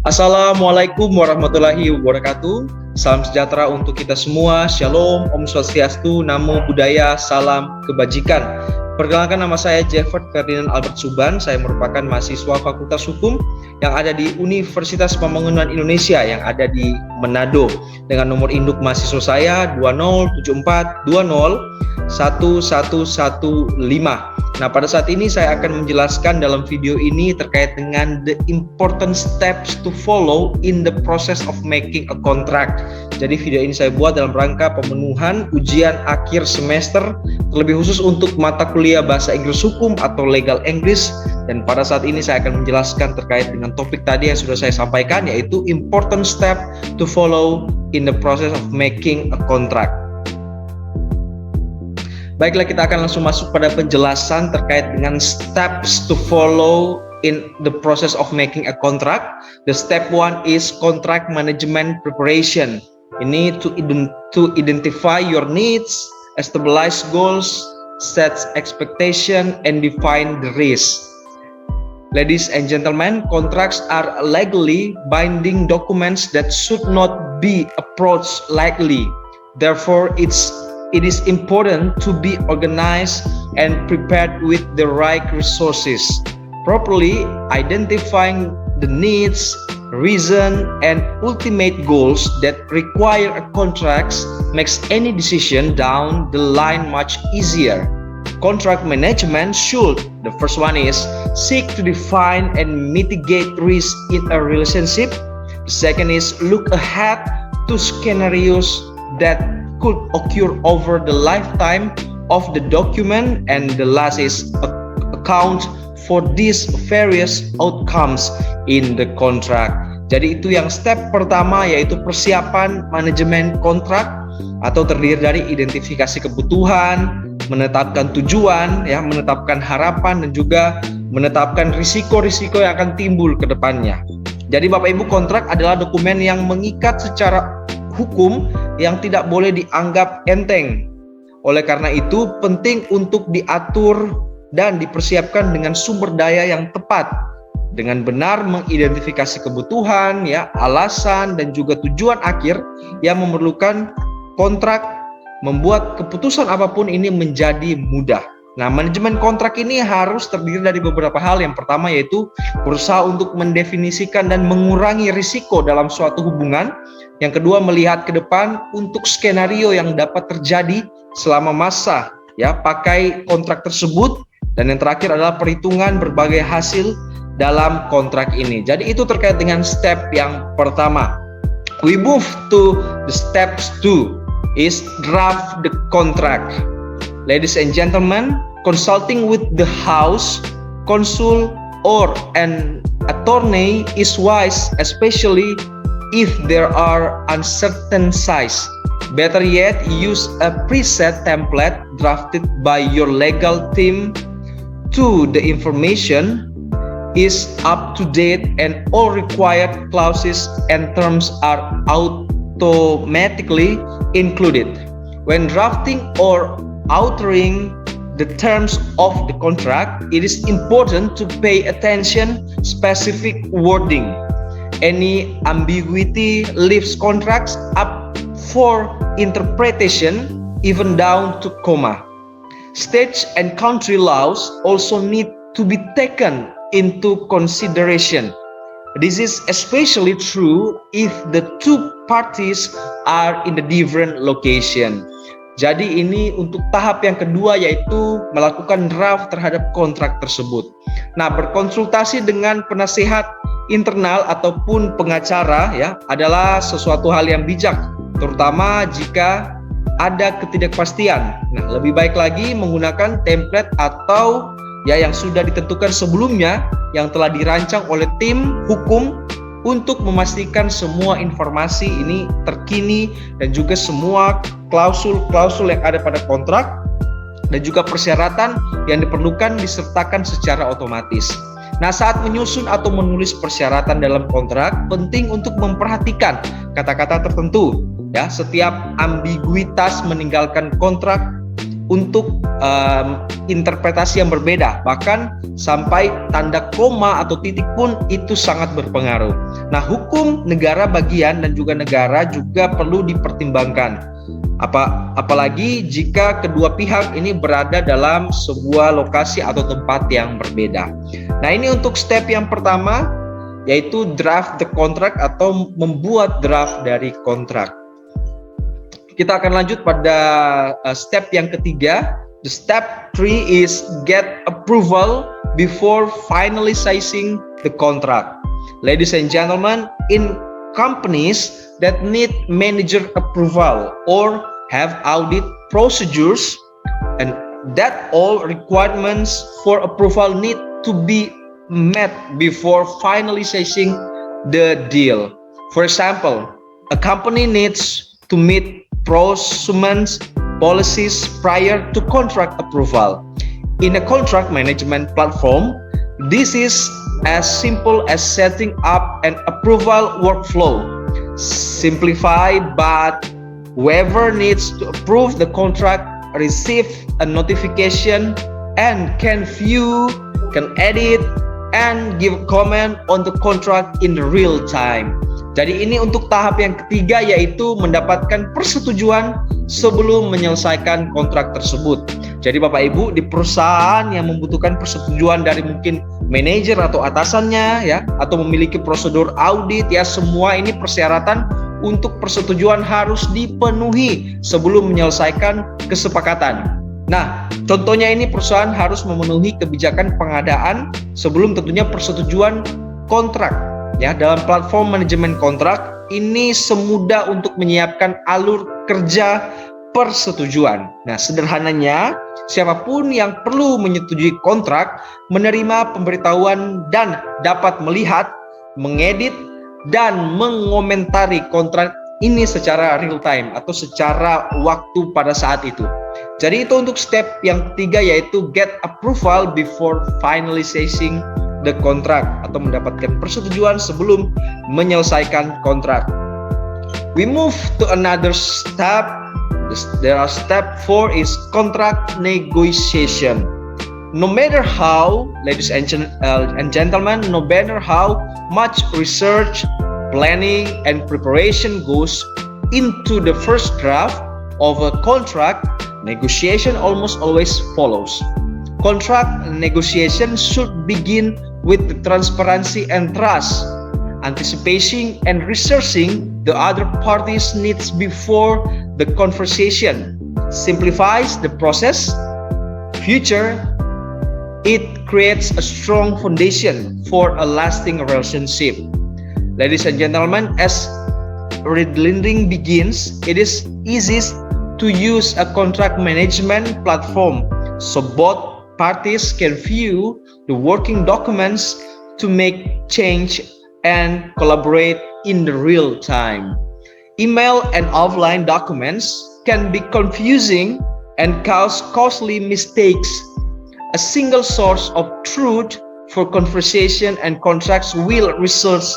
Assalamualaikum warahmatullahi wabarakatuh. Salam sejahtera untuk kita semua. Shalom, Om Swastiastu, Namo Buddhaya, Salam Kebajikan. Perkenalkan, nama saya Jeffert Ferdinand Albert Suban. Saya merupakan mahasiswa Fakultas Hukum yang ada di Universitas Pembangunan Indonesia yang ada di Manado. Dengan nomor induk mahasiswa saya 2074201115. Nah, pada saat ini saya akan menjelaskan dalam video ini terkait dengan the important steps to follow in the process of making a contract. Jadi video ini saya buat dalam rangka pemenuhan ujian akhir semester, terlebih khusus untuk mata kuliah Bahasa Inggris Hukum atau Legal English. Dan pada saat ini saya akan menjelaskan terkait dengan topik tadi yang sudah saya sampaikan, yaitu important step to follow in the process of making a contract. Baiklah, kita akan langsung masuk pada penjelasan terkait dengan steps to follow in the process of making a contract. The step one is contract management preparation. Ini to identify your needs, establish goals, set expectation, and define the risk. Ladies and gentlemen, contracts are legally binding documents that should not be approached lightly. Therefore, it is important to be organized and prepared with the right resources. Properly identifying the needs, reason, and ultimate goals that require a contract makes any decision down the line much easier. Contract management should, the first one is, seek to define and mitigate risk in a relationship. The second is look ahead to scenarios that could occur over the lifetime of the document, and the last is account for these various outcomes in the contract. Jadi itu yang step pertama, yaitu persiapan manajemen kontrak, atau terdiri dari identifikasi kebutuhan, menetapkan tujuan, ya, menetapkan harapan, dan juga menetapkan risiko-risiko yang akan timbul ke depannya. Jadi Bapak Ibu, kontrak adalah dokumen yang mengikat secara hukum yang tidak boleh dianggap enteng. Oleh karena itu penting untuk diatur dan dipersiapkan dengan sumber daya yang tepat, dengan benar mengidentifikasi kebutuhan, ya, alasan, dan juga tujuan akhir yang memerlukan kontrak. Membuat keputusan apapun ini menjadi mudah. Nah, manajemen kontrak ini harus terdiri dari beberapa hal. Yang pertama yaitu berusaha untuk mendefinisikan dan mengurangi risiko dalam suatu hubungan. Yang kedua, melihat ke depan untuk skenario yang dapat terjadi selama masa, ya, pakai kontrak tersebut. Dan yang terakhir adalah perhitungan berbagai hasil dalam kontrak ini. Jadi itu terkait dengan step yang pertama. We move to the steps 2 is draft the contract. Ladies and gentlemen, consulting with the house, consul, or an attorney is wise, especially if there are uncertain size. Better yet, use a preset template drafted by your legal team to the information is up to date and all required clauses and terms are automatically included. When drafting or altering the terms of the contract, it is important to pay attention specific wording. Any ambiguity leaves contracts up for interpretation, even down to comma. State and country laws also need to be taken into consideration. This is especially true if the two parties are in the different location. Jadi ini untuk tahap yang kedua, yaitu melakukan draft terhadap kontrak tersebut. Nah, berkonsultasi dengan penasehat internal ataupun pengacara, ya, adalah sesuatu hal yang bijak, terutama jika ada ketidakpastian. Nah, lebih baik lagi menggunakan template atau, ya, yang sudah ditentukan sebelumnya, yang telah dirancang oleh tim hukum untuk memastikan semua informasi ini terkini dan juga semua klausul-klausul yang ada pada kontrak dan juga persyaratan yang diperlukan disertakan secara otomatis. Nah, saat menyusun atau menulis persyaratan dalam kontrak, penting untuk memperhatikan kata-kata tertentu, ya. Setiap ambiguitas meninggalkan kontrak untuk interpretasi yang berbeda, bahkan sampai tanda koma atau titik pun itu sangat berpengaruh. Nah, hukum negara bagian dan juga negara juga perlu dipertimbangkan. Apalagi jika kedua pihak ini berada dalam sebuah lokasi atau tempat yang berbeda. Nah, ini untuk step yang pertama, yaitu draft the contract atau membuat draft dari kontrak. Kita akan lanjut pada step yang ketiga. The step 3 is get approval before finalizing the contract. Ladies and gentlemen, in companies that need manager approval or have audit procedures, and that all requirements for approval need to be met before finalizing the deal. For example, a company needs to meet procurement policies prior to contract approval. In a contract management platform, this is as simple as setting up an approval workflow. Simplified, but whoever needs to approve the contract receive a notification and can view, can edit, and give comment on the contract in real time. Jadi ini untuk tahap yang ketiga, yaitu mendapatkan persetujuan sebelum menyelesaikan kontrak tersebut. Jadi Bapak Ibu, di perusahaan yang membutuhkan persetujuan dari mungkin manajer atau atasannya ya, atau memiliki prosedur audit ya, semua ini persyaratan untuk persetujuan harus dipenuhi sebelum menyelesaikan kesepakatan. Nah, contohnya ini perusahaan harus memenuhi kebijakan pengadaan sebelum tentunya persetujuan kontrak. Ya, dalam platform manajemen kontrak ini semudah untuk menyiapkan alur kerja persetujuan. Nah, sederhananya siapapun yang perlu menyetujui kontrak menerima pemberitahuan dan dapat melihat, mengedit, dan mengomentari kontrak ini secara real time atau secara waktu pada saat itu. Jadi itu untuk step yang ketiga, yaitu get approval before finalizing the contract atau mendapatkan persetujuan sebelum menyelesaikan kontrak. We move to another step. There are step 4 is contract negotiation. No matter how, ladies and gentlemen, no matter how much research, planning, and preparation goes into the first draft of a contract, negotiation almost always follows. Contract negotiation should begin with the transparency and trust, anticipation and researching the other party's needs before the conversation simplifies the process. It creates a strong foundation for a lasting relationship. Ladies and gentlemen, as redlining begins, it is easiest to use a contract management platform so both parties can view the working documents to make change and collaborate in the real time. Email and offline documents can be confusing and cause costly mistakes. A single source of truth for conversation and contracts will result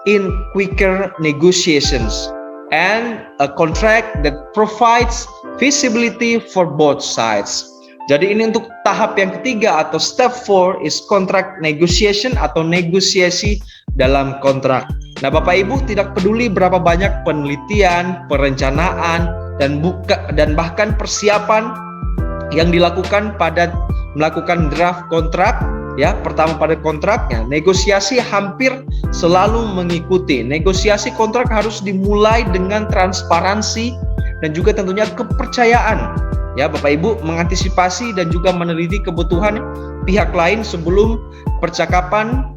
in quicker negotiations and a contract that provides visibility for both sides. Jadi ini untuk tahap yang ketiga atau step 4 is contract negotiation atau negosiasi dalam kontrak. Nah, Bapak Ibu, tidak peduli berapa banyak penelitian, perencanaan, dan bahkan persiapan yang dilakukan pada melakukan draft kontrak, ya, pertama pada kontraknya, negosiasi hampir selalu mengikuti. Negosiasi kontrak harus dimulai dengan transparansi dan juga tentunya kepercayaan. Ya, Bapak Ibu mengantisipasi dan juga meneliti kebutuhan pihak lain sebelum percakapan,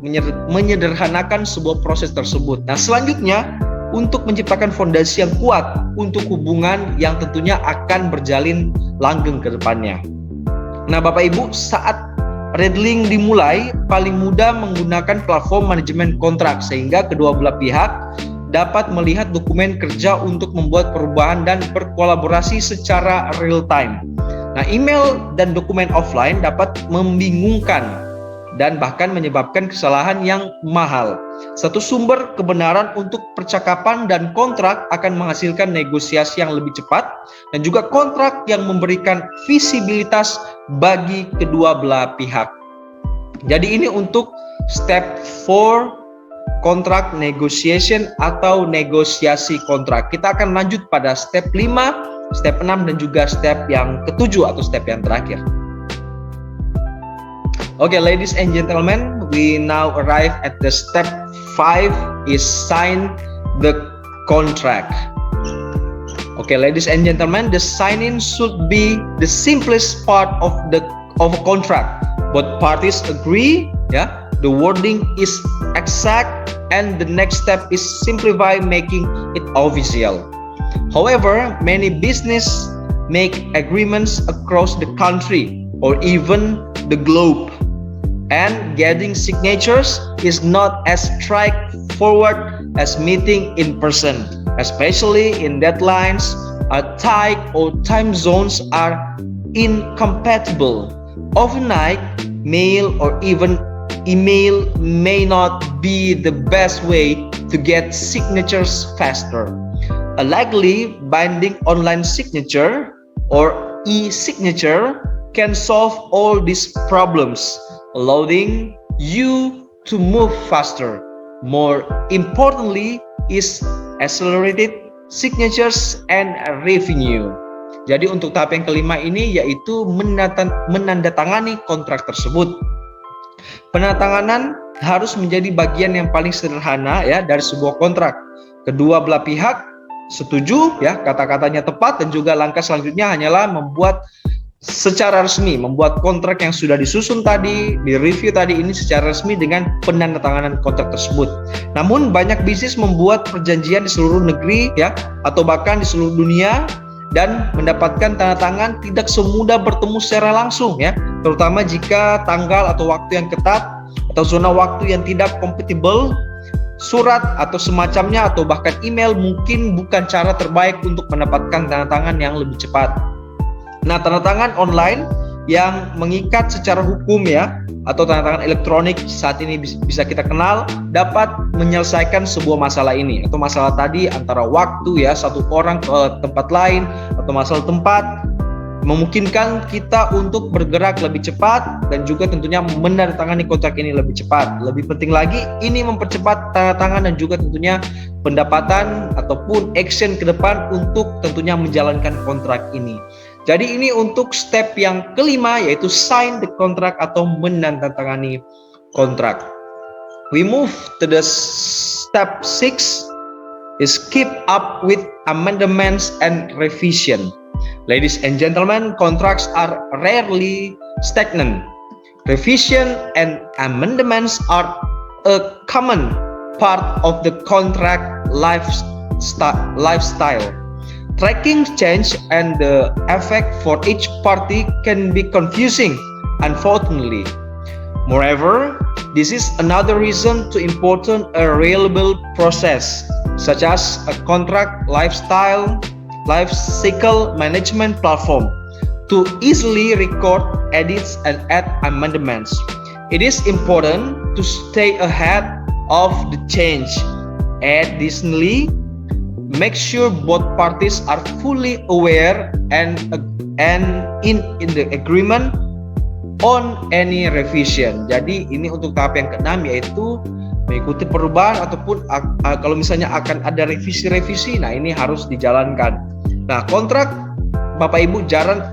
menyederhanakan sebuah proses tersebut. Nah, selanjutnya untuk menciptakan fondasi yang kuat untuk hubungan yang tentunya akan berjalin langgeng ke depannya. Nah, Bapak Ibu, saat redlining dimulai, paling mudah menggunakan platform manajemen kontrak sehingga kedua belah pihak dapat melihat dokumen kerja untuk membuat perubahan dan berkolaborasi secara real time. Nah, email dan dokumen offline dapat membingungkan dan bahkan menyebabkan kesalahan yang mahal. Satu sumber kebenaran untuk percakapan dan kontrak akan menghasilkan negosiasi yang lebih cepat dan juga kontrak yang memberikan visibilitas bagi kedua belah pihak. Jadi ini untuk step 4 kontrak negotiation atau negosiasi kontrak. Kita akan lanjut pada step 5, step 6 dan juga step yang ke-7 atau step yang terakhir. Okay, ladies and gentlemen, we now arrive at the step 5 is sign the contract. Okay, ladies and gentlemen, the signing should be the simplest part of a contract. Both parties agree, the wording is exact, and the next step is simplify making it official. However, many business make agreements across the country or even the globe, and getting signatures is not as straightforward as meeting in person, especially in deadlines are tight or time zones are incompatible. Overnight mail or even email may not be the best way to get signatures faster. A legally binding online signature or e-signature can solve all these problems, allowing you to move faster. More importantly is accelerated signatures and revenue. Jadi untuk tahap yang kelima ini yaitu menandatangani kontrak tersebut. Penandatanganan harus menjadi bagian yang paling sederhana dari sebuah kontrak. Kedua belah pihak setuju kata-katanya tepat, dan juga langkah selanjutnya hanyalah membuat secara resmi, membuat kontrak yang sudah disusun tadi, direview tadi ini secara resmi dengan penandatanganan kontrak tersebut. Namun banyak bisnis membuat perjanjian di seluruh negeri atau bahkan di seluruh dunia, dan mendapatkan tanda tangan tidak semudah bertemu secara langsung terutama jika tanggal atau waktu yang ketat atau zona waktu yang tidak compatible. Surat atau semacamnya atau bahkan email mungkin bukan cara terbaik untuk mendapatkan tanda tangan yang lebih cepat. Nah, tanda tangan online yang mengikat secara hukum atau tanda tangan elektronik saat ini bisa kita kenal dapat menyelesaikan sebuah masalah ini, atau masalah tadi antara waktu satu orang ke tempat lain, atau masalah tempat, memungkinkan kita untuk bergerak lebih cepat dan juga tentunya menandatangani kontrak ini lebih cepat. Lebih penting lagi, ini mempercepat tanda tangan dan juga tentunya pendapatan ataupun action ke depan untuk tentunya menjalankan kontrak ini. Jadi ini untuk step yang kelima, yaitu sign the contract atau menandatangani kontrak. We move to the step 6 is keep up with amendments and revision. Ladies and gentlemen, contracts are rarely stagnant. Revision and amendments are a common part of the contract lifestyle. Tracking change and the effect for each party can be confusing, unfortunately. Moreover, this is another reason to important a reliable process, such as a contract life cycle management platform, to easily record edits and add amendments. It is important to stay ahead of the change. Additionally, make sure both parties are fully aware and in the agreement on any revision. Jadi ini untuk tahap yang ke-6, yaitu mengikuti perubahan ataupun kalau misalnya akan ada revisi-revisi, nah ini harus dijalankan. Nah, kontrak Bapak Ibu jarang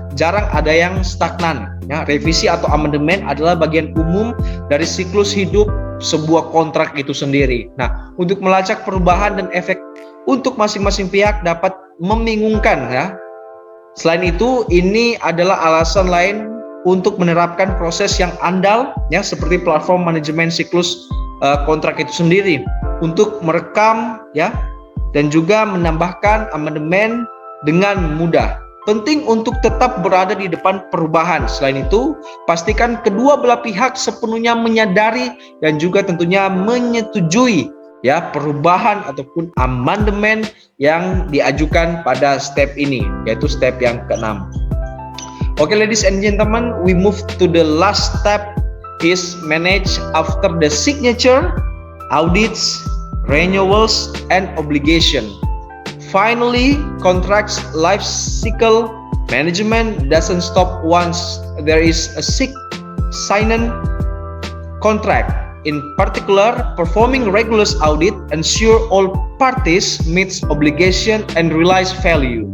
ada yang stagnan. Revisi atau amandemen adalah bagian umum dari siklus hidup sebuah kontrak itu sendiri. Nah, untuk melacak perubahan dan efek untuk masing-masing pihak dapat membingungkan Selain itu, ini adalah alasan lain untuk menerapkan proses yang andal seperti platform manajemen siklus kontrak itu sendiri untuk merekam dan juga menambahkan amandemen dengan mudah. Penting untuk tetap berada di depan perubahan. Selain itu, pastikan kedua belah pihak sepenuhnya menyadari dan juga tentunya menyetujui perubahan ataupun amandemen yang diajukan pada step ini, yaitu step yang ke-6. Okay, ladies and gentlemen, we move to the last step is managed after the signature, audits, renewals, and obligation. Finally, contracts life cycle management doesn't stop once there is a signed contract. In particular, performing regular audit ensure all parties meets obligation and realize value.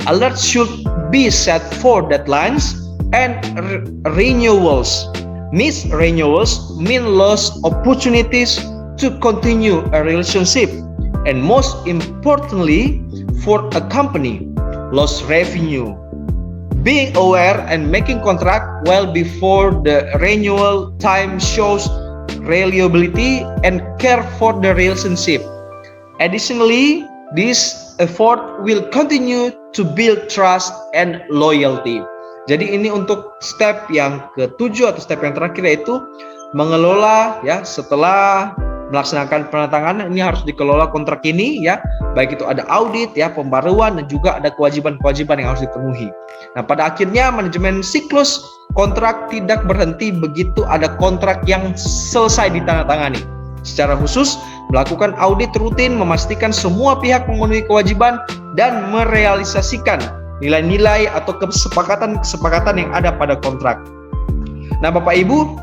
Alerts should be set for deadlines and renewals. Missed renewals mean lost opportunities to continue a relationship, and most importantly for a company, lost revenue. Being aware and making contract well before the renewal time shows reliability and care for the relationship. Additionally, this effort will continue to build trust and loyalty. Jadi ini untuk step yang ketujuh atau step yang terakhir, yaitu mengelola ya setelah melaksanakan penandatanganan. Ini harus dikelola kontrak ini ya, baik itu ada audit ya, pembaruan, dan juga ada kewajiban-kewajiban yang harus dipenuhi. Nah, pada akhirnya manajemen siklus kontrak tidak berhenti begitu ada kontrak yang selesai ditandatangani. Secara khusus melakukan audit rutin, memastikan semua pihak memenuhi kewajiban dan merealisasikan nilai-nilai atau kesepakatan yang ada pada kontrak. Nah, Bapak Ibu,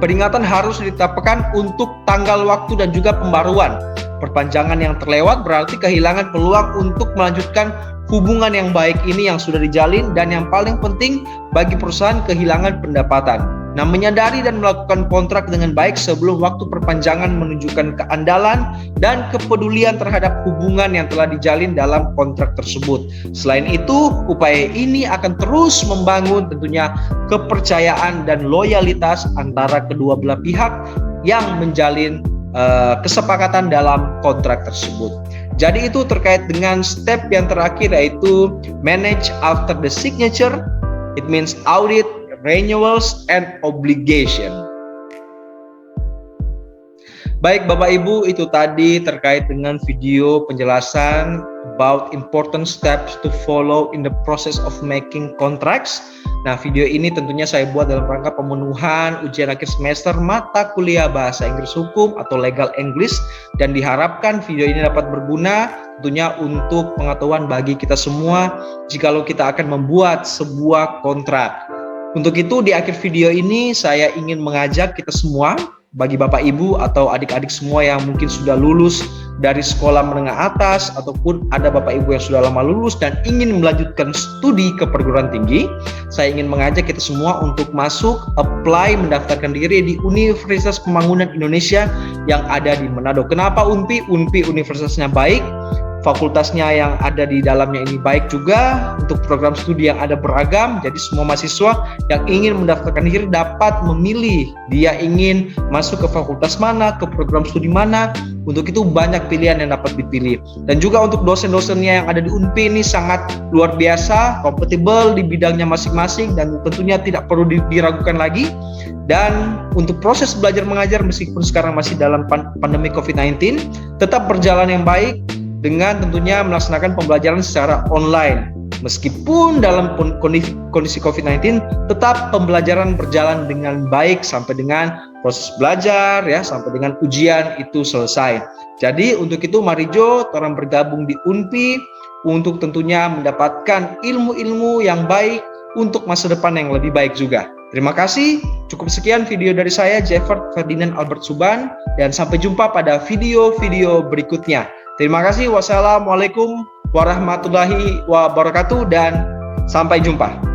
peringatan harus ditetapkan untuk tanggal waktu dan juga pembaruan. Perpanjangan yang terlewat berarti kehilangan peluang untuk melanjutkan hubungan yang baik ini yang sudah dijalin, dan yang paling penting bagi perusahaan, kehilangan pendapatan. Nah, menyadari dan melakukan kontrak dengan baik sebelum waktu perpanjangan menunjukkan keandalan dan kepedulian terhadap hubungan yang telah dijalin dalam kontrak tersebut. Selain itu, upaya ini akan terus membangun tentunya kepercayaan dan loyalitas antara kedua belah pihak yang menjalin kesepakatan dalam kontrak tersebut. Jadi itu terkait dengan step yang terakhir, yaitu manage after the signature. It means audit, renewals, and obligation. Baik Bapak Ibu, itu tadi terkait dengan video penjelasan about important steps to follow in the process of making contracts. Nah, video ini tentunya saya buat dalam rangka pemenuhan ujian akhir semester mata kuliah Bahasa Inggris Hukum atau Legal English, dan diharapkan video ini dapat berguna tentunya untuk pengetahuan bagi kita semua jikalau kita akan membuat sebuah kontrak. Untuk itu di akhir video ini saya ingin mengajak kita semua, bagi Bapak Ibu atau adik-adik semua yang mungkin sudah lulus dari sekolah menengah atas, ataupun ada Bapak Ibu yang sudah lama lulus dan ingin melanjutkan studi ke perguruan tinggi, saya ingin mengajak kita semua untuk masuk, apply, mendaftarkan diri di Universitas Pembangunan Indonesia yang ada di Manado. Kenapa UNPI? UNPI universitasnya baik, fakultasnya yang ada di dalamnya ini baik juga, untuk program studi yang ada beragam. Jadi semua mahasiswa yang ingin mendaftarkan diri dapat memilih dia ingin masuk ke fakultas mana, ke program studi mana. Untuk itu banyak pilihan yang dapat dipilih. Dan juga untuk dosen-dosennya yang ada di UNPI ini sangat luar biasa, kompatibel di bidangnya masing-masing, dan tentunya tidak perlu diragukan lagi. Dan untuk proses belajar mengajar meskipun sekarang masih dalam pandemi COVID-19 tetap berjalan yang baik, dengan tentunya melaksanakan pembelajaran secara online. Meskipun dalam kondisi COVID-19, tetap pembelajaran berjalan dengan baik sampai dengan proses belajar ya, sampai dengan ujian itu selesai. Jadi untuk itu mari Jo orang bergabung di UNPI untuk tentunya mendapatkan ilmu-ilmu yang baik untuk masa depan yang lebih baik juga. Terima kasih. Cukup sekian video dari saya, Jeffert Ferdinand Albert Suban, dan sampai jumpa pada video-video berikutnya. Terima kasih. Wassalamualaikum warahmatullahi wabarakatuh, dan sampai jumpa.